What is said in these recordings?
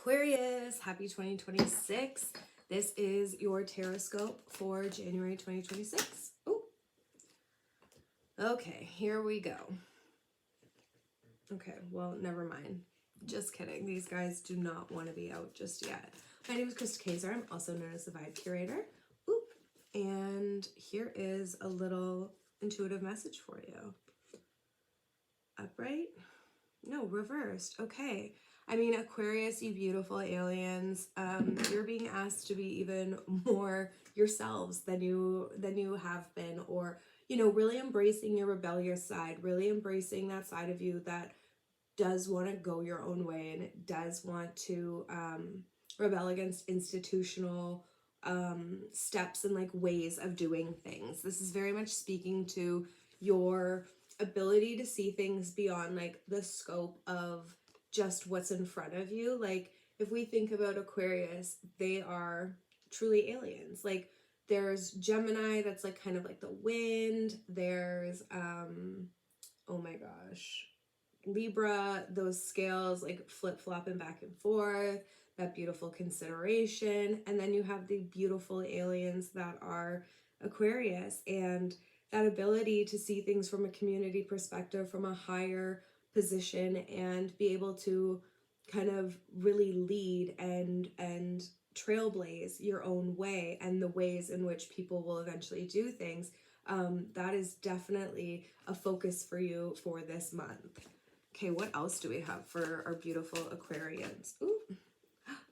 Aquarius, happy 2026. This is your Tarotscope for January 2026. Oh, okay, here we go. Okay, well, never mind. Just kidding. These guys do not want to be out just yet. My name is Krista Kaiser. I'm also known as the Vibe Curator. Oop. And here is a little intuitive message for you. Upright? No, reversed. Okay. I mean, Aquarius, you beautiful aliens, you're being asked to be even more yourselves than you have been, or, you know, really embracing your rebellious side, really embracing that side of you that does want to go your own way and it does want to rebel against institutional steps and like ways of doing things. This is very much speaking to your ability to see things beyond like the scope of just what's in front of you. Like if we think about Aquarius, they are truly aliens. Like there's Gemini, that's like kind of like the wind. There's oh my gosh, Libra, those scales like flip-flopping back and forth, that beautiful consideration. And then you have the beautiful aliens that are Aquarius, and that ability to see things from a community perspective, from a higher position, and be able to kind of really lead and trailblaze your own way and the ways in which people will eventually do things. That is definitely a focus for you for this month. Okay, what else do we have for our beautiful Aquarians? Ooh,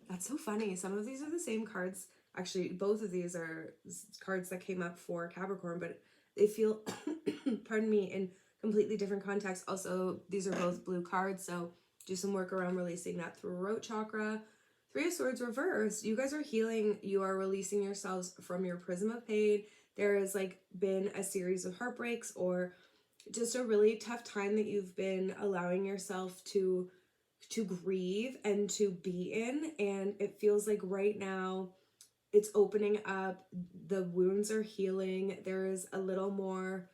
that's so funny. Some of these are the same cards. Actually, both of these are cards that came up for Capricorn, but they feel, pardon me, in completely different contexts. Also, these are both blue cards, so do some work around releasing that throat chakra. Three of Swords reversed. You guys are healing. You are releasing yourselves from your prism of pain. There has like been a series of heartbreaks or just a really tough time that you've been allowing yourself to grieve and to be in, and it feels like right now it's opening up, the wounds are healing, there is a little more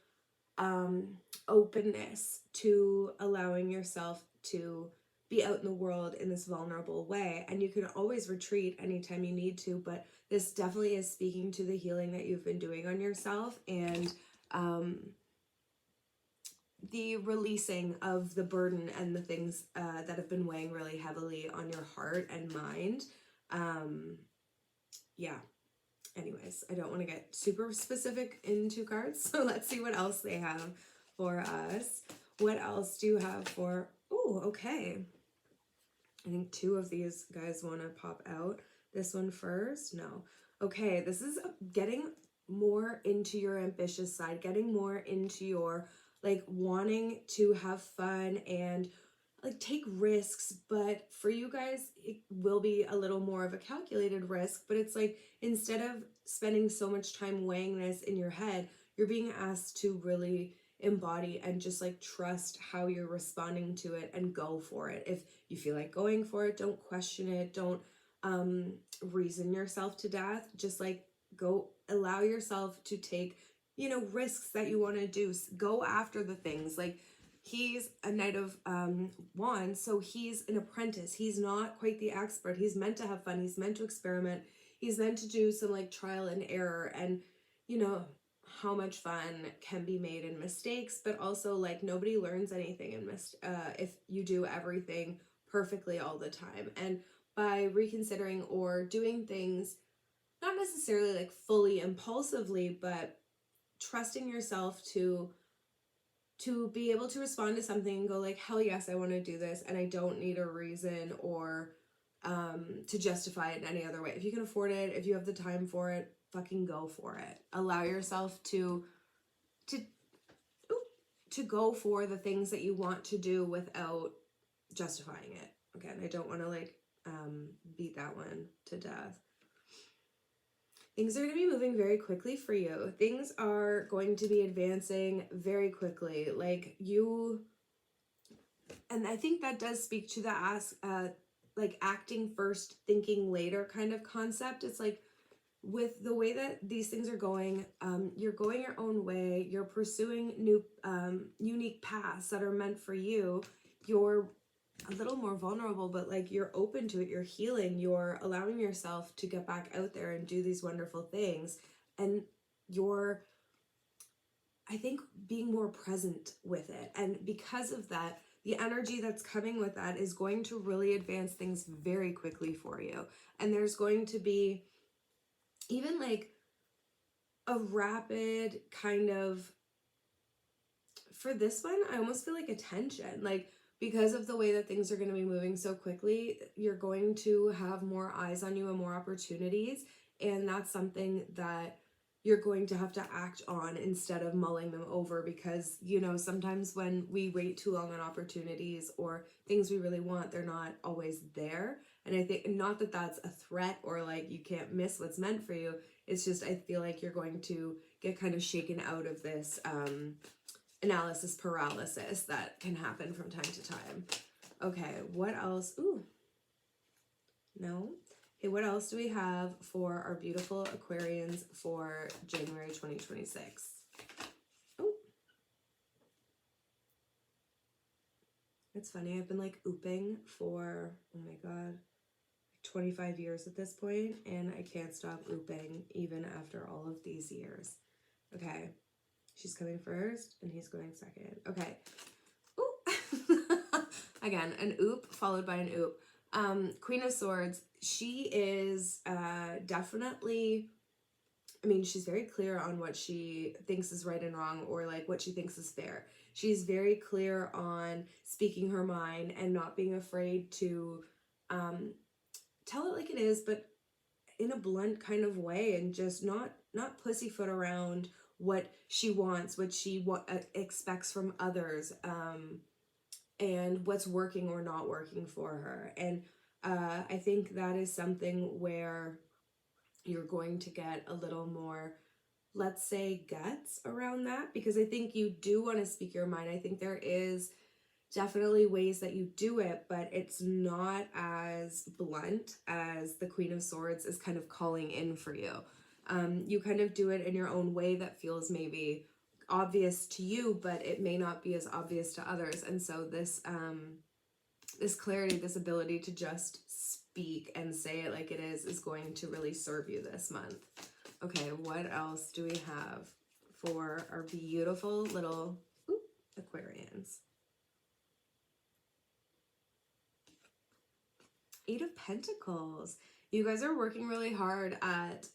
openness to allowing yourself to be out in the world in this vulnerable way. And you can always retreat anytime you need to, but this definitely is speaking to the healing that you've been doing on yourself, and the releasing of the burden and the things that have been weighing really heavily on your heart and mind. Yeah. Anyways, I don't want to get super specific in two cards, so let's see what else they have for us. What else do you have for... Oh, okay. I think two of these guys want to pop out. This one first? No. Okay, this is getting more into your ambitious side, getting more into your like wanting to have fun and like take risks, but for you guys it will be a little more of a calculated risk. But it's like, instead of spending so much time weighing this in your head, you're being asked to really embody and just like trust how you're responding to it and go for it. If you feel like going for it, don't question it, don't reason yourself to death, just like go, allow yourself to take, you know, risks that you want to do. Go after the things. Like he's a Knight of Wands, so he's an apprentice. He's not quite the expert. He's meant to have fun. He's meant to experiment. He's meant to do some like trial and error, and you know how much fun can be made in mistakes, but also like nobody learns anything in if you do everything perfectly all the time. And by reconsidering or doing things not necessarily like fully impulsively, but trusting yourself to be able to respond to something and go like, hell yes, I want to do this, and I don't need a reason or to justify it in any other way. If you can afford it, if you have the time for it, fucking go for it. Allow yourself to go for the things that you want to do without justifying it. Again, I don't want to like beat that one to death. Things are going to be moving very quickly for you. Things are going to be advancing very quickly. Like you, and I think that does speak to the like acting first, thinking later kind of concept. It's like with the way that these things are going, you're going your own way. You're pursuing new, unique paths that are meant for you. You're a little more vulnerable, but like you're open to it, you're healing, you're allowing yourself to get back out there and do these wonderful things. And you're, I think, being more present with it. And because of that, the energy that's coming with that is going to really advance things very quickly for you. And there's going to be even like a rapid kind of, for this one, I almost feel like attention. Like, because of the way that things are going to be moving so quickly, you're going to have more eyes on you and more opportunities. And that's something that you're going to have to act on instead of mulling them over, because, you know, sometimes when we wait too long on opportunities or things we really want, they're not always there. And I think, not that that's a threat or like you can't miss what's meant for you. It's just, I feel like you're going to get kind of shaken out of this analysis paralysis that can happen from time to time. Okay, what else? Ooh, no. Okay, what else do we have for our beautiful Aquarians for January 2026? Oh, it's funny. I've been like ooping for, oh my God, 25 years at this point, and I can't stop ooping even after all of these years. Okay, she's coming first and he's going second. Okay. Ooh. Again, an oop followed by an oop. Queen of Swords, she is definitely, I mean, she's very clear on what she thinks is right and wrong, or like what she thinks is fair. She's very clear on speaking her mind and not being afraid to tell it like it is, but in a blunt kind of way, and just not pussyfoot around what she wants, what she expects from others, and what's working or not working for her. And I think that is something where you're going to get a little more, let's say, guts around that, because I think you do want to speak your mind. I think there is definitely ways that you do it, but it's not as blunt as the Queen of Swords is kind of calling in for you. You kind of do it in your own way that feels maybe obvious to you, but it may not be as obvious to others. And so this this clarity, this ability to just speak and say it like it is going to really serve you this month. Okay, what else do we have for our beautiful little Aquarians? Eight of Pentacles. You guys are working really hard at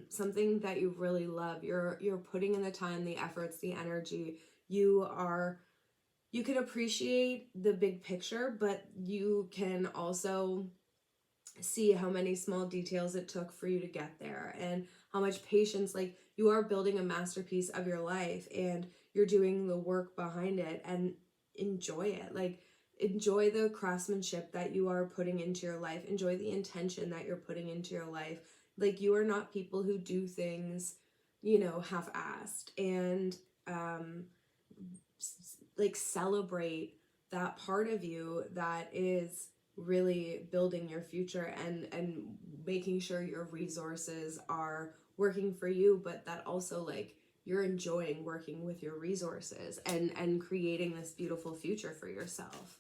something that you really love. You're putting in the time, the efforts, the energy. You can appreciate the big picture, but you can also see how many small details it took for you to get there, and how much patience, like you are building a masterpiece of your life and you're doing the work behind it, and enjoy it. Like, enjoy the craftsmanship that you are putting into your life. Enjoy the intention that you're putting into your life. Like, you are not people who do things, you know, half-assed. And like, celebrate that part of you that is really building your future, and making sure your resources are working for you, but that also, like, you're enjoying working with your resources and creating this beautiful future for yourself.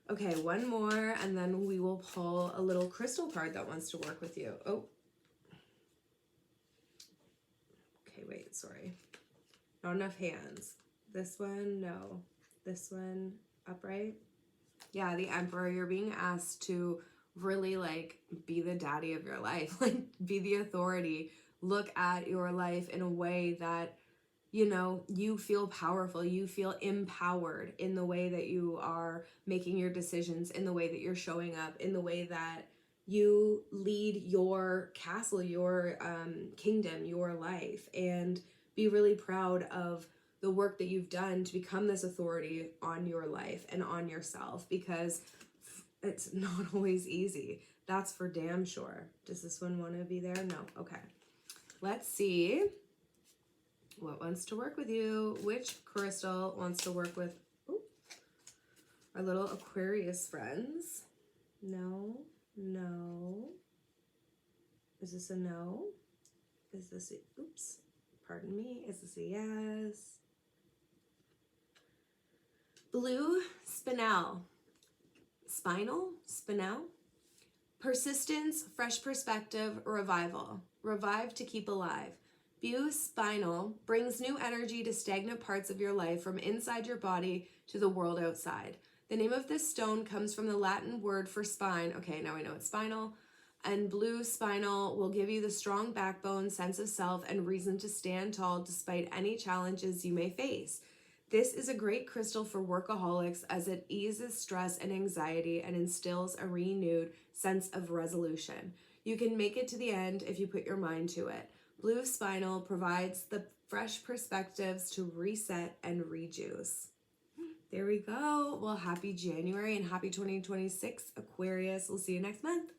Okay, one more, and then we will pull a little crystal card that wants to work with you. Oh. Okay, wait, sorry. Not enough hands. This one, no. This one, upright. Yeah, the Emperor, you're being asked to really, like, be the daddy of your life. Like, be the authority. Look at your life in a way that, you know, you feel powerful, you feel empowered in the way that you are making your decisions, in the way that you're showing up, in the way that you lead your castle, your kingdom, your life, and be really proud of the work that you've done to become this authority on your life and on yourself, because it's not always easy. That's for damn sure. Does this one want to be there? No. Okay. Let's see what wants to work with you. Which crystal wants to work with our little Aquarius friends? No. No. Is this a no? Is this a, oops, pardon me. Is this a yes? Blue Spinel. spinal, persistence, fresh perspective, revival, revive to keep alive. Blue spinal brings new energy to stagnant parts of your life from inside your body to the world outside. The name of this stone comes from the Latin word for spine. Okay, now we know it's spinal. And blue spinal will give you the strong backbone, sense of self, and reason to stand tall despite any challenges you may face. This is a great crystal for workaholics as it eases stress and anxiety and instills a renewed sense of resolution. You can make it to the end if you put your mind to it. Blue spinal provides the fresh perspectives to reset and rejuice. There we go. Well, happy January and happy 2026, Aquarius. We'll see you next month.